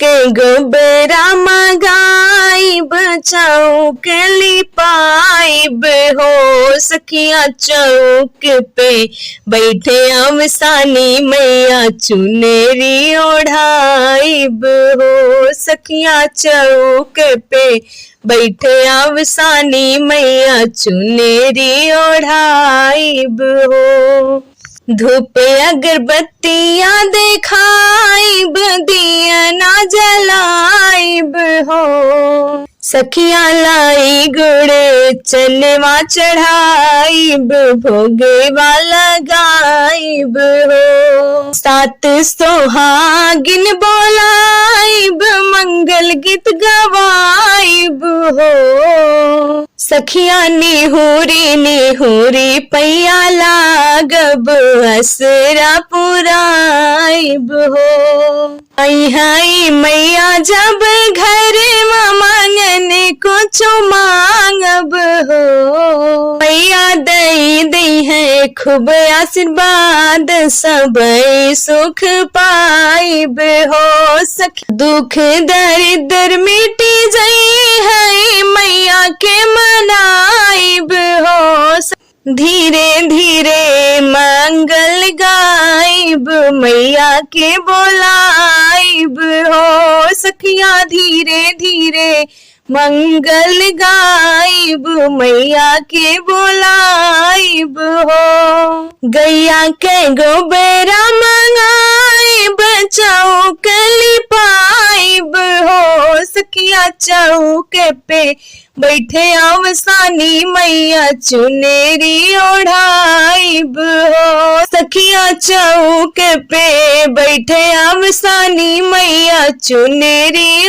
के गोबरा मंगाइब चौक लिपाइब हो सखिया चौक पे बैठे अवसानी मैया चुनेरी ओढ़ाइब हो सखिया चौक पे बैठे अवसानी मैया चुनेरी ओढ़ाइब हो। धूप अगरबत्तियाँ देखाइब दिया ना जलाइब हो सखिया लाई गुड़ चनवा चढ़ाइब भोगे वाला गाइब हो। सात सोहागिन बोलाइब मंगल गीत गवाइब हो सखिया निहुरी पैया लागब असरा पुराइब हो। आई मैया जब घर मांगन कुछ मांगब हो मैया दई है खूब आशीर्वाद सब सुख पाइब हो सखी दुख दरिद्र मिटी जाई है मैया के मनाइब हो। धीरे धीरे मंगल गाइब मैया के बोलाइब हो सखिया धीरे धीरे मंगल गाइब मैया के बोलाइब हो। गैया के गोबरा मंगाइब चौक लिपाइब हो सखिया चौक पे बैठे अवसानी मैया चुनेरी ओढ़ाइब हो सखिया चौक पे बैठे अवसानी मैया चुनेरी